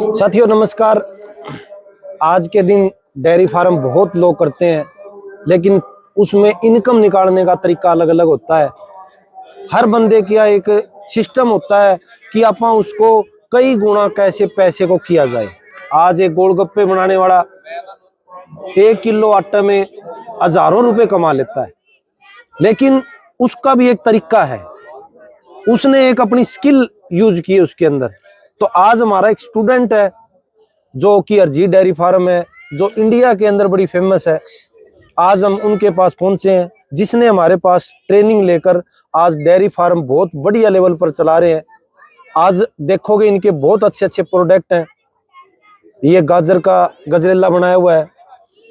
साथियों नमस्कार। आज के दिन डेयरी फार्म बहुत लोग करते हैं, लेकिन उसमें इनकम निकालने का तरीका अलग अलग होता है। हर बंदे का एक सिस्टम होता है कि अपन उसको कई गुना कैसे पैसे को किया जाए। आज एक गोलगप्पे बनाने वाला 1 किलो आटे में हजारों रुपए कमा लेता है, लेकिन उसका भी एक तरीका है। उसने एक अपनी स्किल यूज की उसके अंदर। तो आज हमारा एक स्टूडेंट है जो कि हरजीत डेयरी फार्म है, जो इंडिया के अंदर बड़ी फेमस है। आज हम उनके पास पहुंचे हैं, जिसने हमारे पास ट्रेनिंग लेकर आज डेयरी फार्म बहुत बढ़िया लेवल पर चला रहे हैं। आज देखोगे इनके बहुत अच्छे अच्छे प्रोडक्ट हैं। ये गाजर का गजरेला बनाया हुआ है,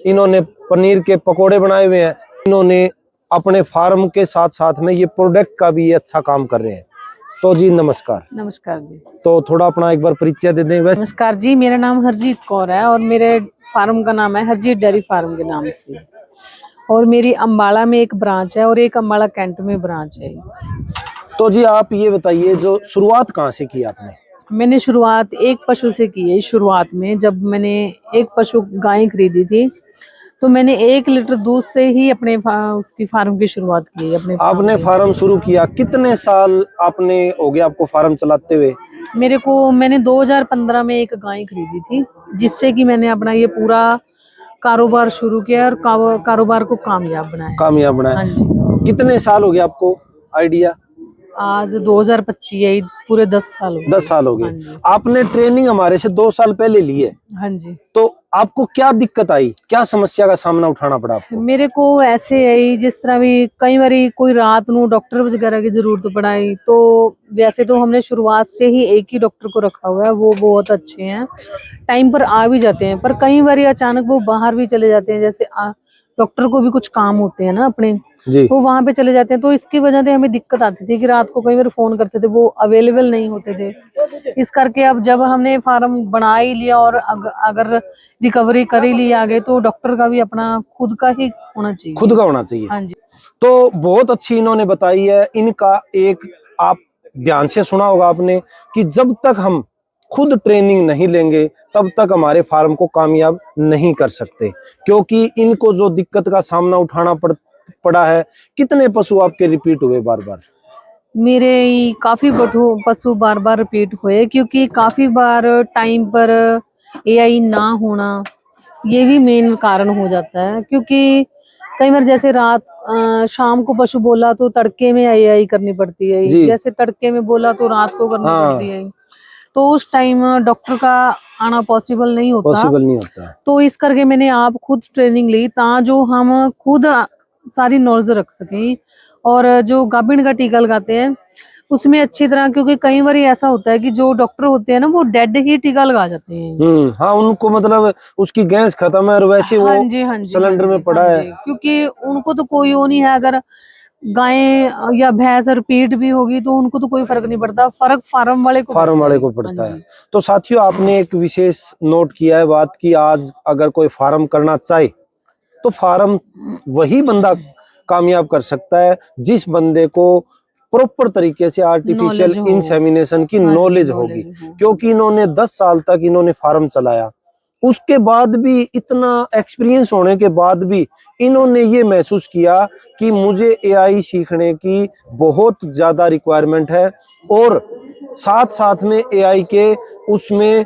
इन्होंने पनीर के पकोड़े बनाए हुए हैं, इन्होंने अपने फार्म के साथ साथ में ये प्रोडक्ट का भी ये अच्छा काम कर रहे हैं। तो जी नमस्कार। नमस्कार जी। तो थोड़ा अपना एक बार परिचय दे दें। नमस्कार जी, मेरा नाम हरजीत कौर है और मेरे फार्म का नाम है हरजीत डेयरी फार्म के नाम से। और मेरी अम्बाला में एक ब्रांच है और एक अम्बाला कैंट में ब्रांच है। तो जी आप ये बताइए, जो शुरुआत कहाँ से की आपने? मैंने शुरुआत एक पशु से की है। शुरुआत में जब मैंने एक पशु गाय खरीदी थी, तो मैंने 1 लीटर दूध से ही अपने उसकी फार्म की शुरुआत की। आपने फार्म शुरू किया कितने साल आपने हो गया आपको फार्म चलाते हुए? मैंने 2015 में एक गाय खरीदी थी, जिससे कि मैंने अपना ये पूरा कारोबार शुरू किया और कारोबार को कामयाब बनाया। हाँ जी। कितने साल हो गए आपको आइडिया? आज 2025 है, पूरे 10 साल हो गए। 10 साल हो गए। आपने ट्रेनिंग हमारे से 2 साल पहले ली है। हाँ जी। तो आपको क्या दिक्कत आई, क्या समस्या का सामना उठाना पड़ा आपको? मेरे को ऐसे है, जिस तरह भी कई बार कोई रात ਨੂੰ डॉक्टर वगैरह की जरूरत पड़ाई, तो वैसे तो हमने शुरुआत से ही एक ही डॉक्टर को रखा हुआ है, वो बहुत अच्छे हैं, टाइम पर आ भी जाते हैं। पर कई बार अचानक वो बाहर भी चले जाते हैं, जैसे डॉक्टर को भी कुछ काम होते हैं ना अपने, वो वहां पे चले जाते हैं। तो इसकी वजह से हमें दिक्कत आती थी कि रात को कई बार फोन करते थे, वो अवेलेबल नहीं होते थे। इस करके अब जब हमने फार्म बना ही लिया और अगर रिकवरी कर ही ली आगे, तो डॉक्टर का भी अपना खुद का ही होना चाहिए। खुद का होना चाहिए। हाँ जी। तो बहुत अच्छी इन्होंने बताई है। इनका एक आप ध्यान से सुना होगा आपने कि जब तक हम खुद ट्रेनिंग नहीं लेंगे तब तक हमारे फार्म को कामयाब नहीं कर सकते, क्योंकि इनको जो दिक्कत का सामना उठाना पड़ा है। कितने पशु आपके रिपीट हुए बार बार? मेरे काफी पशु बार बार रिपीट हुए, क्योंकि काफी बार टाइम पर एआई ना होना ये भी मेन कारण हो जाता है। क्योंकि कई बार जैसे रात शाम को पशु बोला तो तड़के में एआई करनी पड़ती है, जैसे तड़के में बोला तो रात को करनी पड़ती है। तो उस टाइम डॉक्टर का आना पॉसिबल नहीं होता। तो इस करके मैंने आप खुद ट्रेनिंग ली, जो हम खुद सारी नॉलेज रख सकें। और जो गाभिन का टीका लगाते हैं उसमें अच्छी तरह, क्योंकि कई बार ऐसा होता है कि जो डॉक्टर होते हैं ना, वो डेड ही टीका लगा जाते हैं। हाँ, उनको मतलब उसकी गैस खत्म है और वैसे वो सिलेंडर में पड़ा है। क्योंकि उनको तो कोई वो नहीं है, अगर गाय या भैंस रिपीट भी होगी तो उनको तो कोई फर्क नहीं पड़ता, फर्क फार्म वाले को पड़ता है। तो साथियों आपने एक विशेष नोट किया है बात की, आज अगर कोई फार्म करना चाहे तो फार्म वही बंदा कामयाब कर सकता है जिस बंदे को प्रॉपर तरीके से आर्टिफिशियल इंसेमिनेशन की नॉलेज होगी। क्योंकि इन्होंने 10 साल तक इन्होंने फार्म चलाया, उसके बाद भी इतना एक्सपीरियंस होने के बाद भी इन्होंने ये महसूस किया कि मुझे एआई सीखने की बहुत ज्यादा रिक्वायरमेंट है, और साथ साथ में एआई के उसमें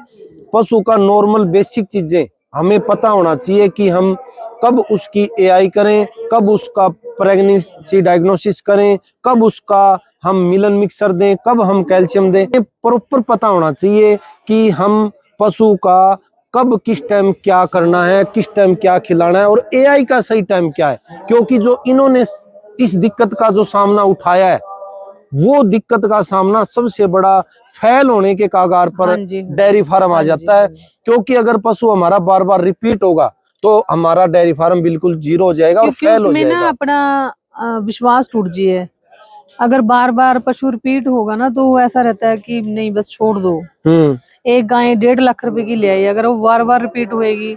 पशु का नॉर्मल बेसिक चीजें हमें पता होना चाहिए कि हम कब उसकी एआई करें, कब उसका प्रेगनेंसी डायग्नोसिस करें, कब उसका हम मिलन मिक्सर दें, कब हम कैल्शियम दें। प्रॉपर पता होना चाहिए कि हम पशु का कब किस टाइम क्या करना है, किस टाइम क्या खिलाना है, और एआई का सही टाइम क्या है। क्योंकि जो इन्होंने इस दिक्कत का जो सामना उठाया है, वो दिक्कत का सामना सबसे बड़ा फेल होने के कागार पर डेयरी फार्म आ जाता है। क्योंकि अगर पशु हमारा बार बार रिपीट होगा तो हमारा डेयरी फार्म बिल्कुल जीरो हो जाएगा और फेल हो जाएगा। ना अपना विश्वास टूट जाए। अगर बार बार पशु रिपीट होगा ना, तो ऐसा रहता है कि नहीं बस छोड़ दो। एक गाय 1.5 लाख रुपए की ले आई, अगर वो बार बार रिपीट होएगी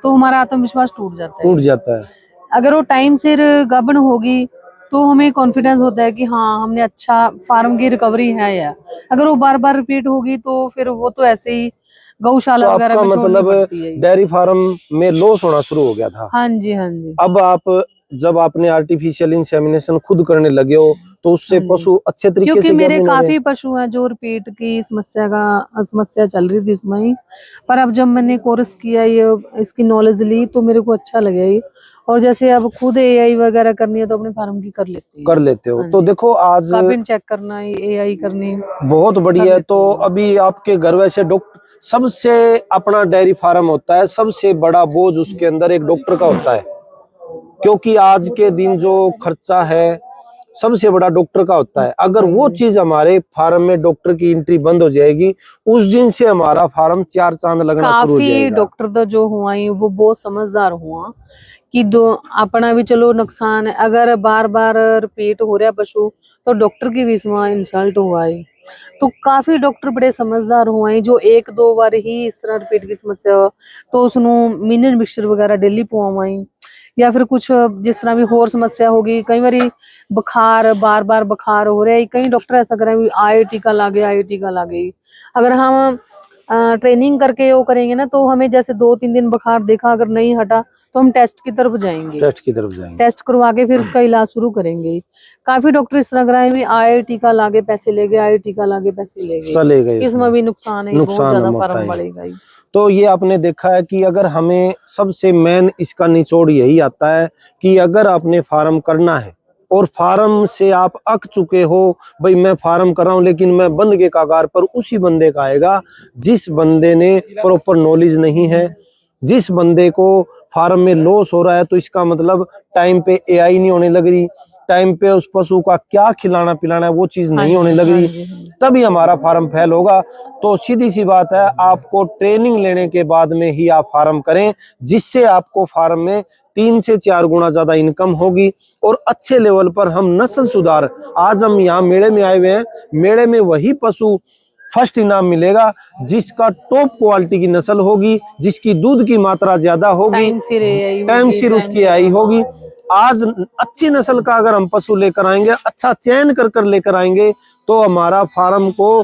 तो हमारा आत्मविश्वास टूट जाता है। अगर वो टाइम से गाभिन होगी तो हमें कॉन्फिडेंस होता है कि हाँ हमने अच्छा फार्म की रिकवरी है। या अगर वो बार बार रिपीट होगी तो फिर वो तो ऐसे ही गौशाला तो वगैरह आपका में छोड़नी मतलब पड़ती है ये। डेयरी फार्म में लॉस होना शुरू हो गया था। हाँ जी, हाँ जी। अब आप जब आपने आर्टिफिशियल इंसेमिनेशन खुद करने लगे हो तो उससे हाँ जी। पशु अच्छे तरीके क्योंकि से मेरे गर्मी ले रहे काफी हैं। पशु हैं जो रिपीट की समस्या चल रही थी उसमें ही। पर अब जब मैंने कोर्स किया, ये इसकी नॉलेज ली, तो मेरे को अच्छा लगा ये। और जैसे अब खुद एआई वगैरह करनी है तो अपने फार्म की कर लेती है। कर लेते हो। हाँ तो जी। देखो आज गाभिन चेक करना है, एआई करनी, बहुत कर बढ़िया है। लेती तो हूँ। अभी आपके घर वैसे डॉक्टर सबसे अपना डेयरी फार्म होता है, सबसे बड़ा बोझ उसके अंदर एक डॉक्टर का होता है, क्योंकि आज के दिन जो खर्चा है सबसे बड़ा डॉक्टर का होता है। अगर वो चीज हमारे फार्म में डॉक्टर की एंट्री बंद हो जाएगी, उस दिन से हमारा फार्म चार चांद लगना शुरू हो काफी जाएगा। डॉक्टर तो जो हुआ ही वो बहुत समझदार हुआ कि दो अपना भी चलो नुकसान है, अगर बार बार रिपीट हो रहा पशु तो डॉक्टर की भी इसमें इंसल्ट हुआ है। तो काफी डॉक्टर बड़े समझदार हुए हैं जो एक दो बार ही इस तरह रिपीट की समस्या हो तो उसनु मिनरल मिक्सचर वगैरह डेली पवाई, या फिर कुछ जिस तरह भी होर समस्या होगी, कई बार बुखार बार बार बुखार हो रहा है, कई डॉक्टर ऐसा करें आई टीका लागे आई टीका लागे। अगर हम ट्रेनिंग करके वो करेंगे ना तो हमें जैसे 2-3 दिन बुखार देखा अगर नहीं हटा तो हम टेस्ट की तरफ जाएंगे, टेस्ट की तरफ जाएंगे, टेस्ट करवा के फिर उसका इलाज शुरू करेंगे। काफी डॉक्टर इस तरह कराए भी आए टीका लागे पैसे ले गए, आए टीका लागे पैसे ले गए, चले गए, इसमें भी नुकसान है, बहुत नुकसान ज्यादा मोटा फार्म है। बढ़ेगा ही। तो ये आपने देखा है कि अगर हमें सबसे मेन इसका निचोड़ यही आता है कि अगर आपने फार्म करना है और फार्म से आप अक चुके हो, भाई मैं फार्म कर रहा हूं लेकिन मैं बंद के कागार पर, उसी बंदे का आएगा जिस बंदे ने प्रॉपर नॉलेज नहीं है। जिस बंदे को फार्म में लॉस हो रहा है तो इसका मतलब टाइम पे एआई नहीं होने लग रही, टाइम पे उस पशु का क्या खिलाना पिलाना है वो चीज नहीं होने लग रही, तभी हमारा फार्म फेल होगा। तो सीधी सी बात है, आपको ट्रेनिंग लेने के बाद में ही आप फार्म करें, जिससे आपको फार्म में 3 से 4 गुना ज्यादा इनकम होगी और अच्छे लेवल पर हम नस्ल सुधार। आज हम यहाँ मेले में आए हुए हैं, मेले में वही पशु फर्स्ट इनाम मिलेगा जिसका टॉप क्वालिटी की नस्ल होगी, जिसकी दूध की मात्रा ज्यादा होगी, टाइम सिर उसकी आई होगी। आज अच्छी नस्ल का अगर हम पशु लेकर आएंगे, अच्छा चयन कर कर लेकर आएंगे, तो हमारा फार्म को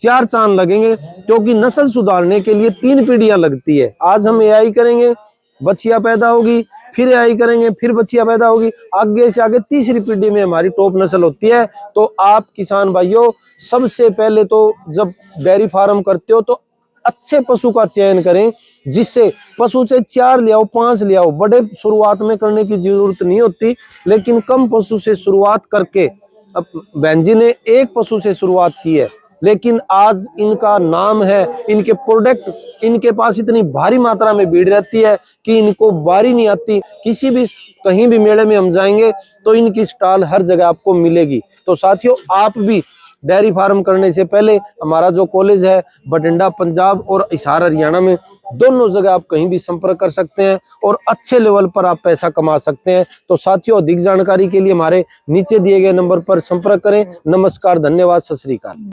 4 चांद लगेंगे, क्योंकि नस्ल सुधारने के लिए 3 पीढ़ियां लगती है। आज हम एआई करेंगे, बच्चियां पैदा होगी, फिर एआई करेंगे, फिर बच्चियां पैदा होगी, आगे से आगे तीसरी पीढ़ी में हमारी टॉप नस्ल होती है। तो आप किसान भाइयों, सबसे पहले तो जब डेयरी फार्म करते हो तो अच्छे पशु का चयन करें, जिससे पशु से 4 ले आओ 5 ले आओ, बड़े शुरुआत में करने की जरूरत नहीं होती, लेकिन कम पशु से शुरुआत करके, अब बहन जी ने एक पशु से शुरुआत की है लेकिन आज इनका नाम है, इनके प्रोडक्ट इनके पास इतनी भारी मात्रा में भीड़ रहती है कि इनको बारी नहीं आती। किसी भी कहीं भी मेले में हम जाएंगे तो इनकी स्टॉल हर जगह आपको मिलेगी। तो साथियों, आप भी डेयरी फार्म करने से पहले हमारा जो कॉलेज है बठिंडा पंजाब और हिसार हरियाणा में, दोनों जगह आप कहीं भी संपर्क कर सकते हैं और अच्छे लेवल पर आप पैसा कमा सकते हैं। तो साथियों, अधिक जानकारी के लिए हमारे नीचे दिए गए नंबर पर संपर्क करें। नमस्कार, धन्यवाद, सत श्री अकाल।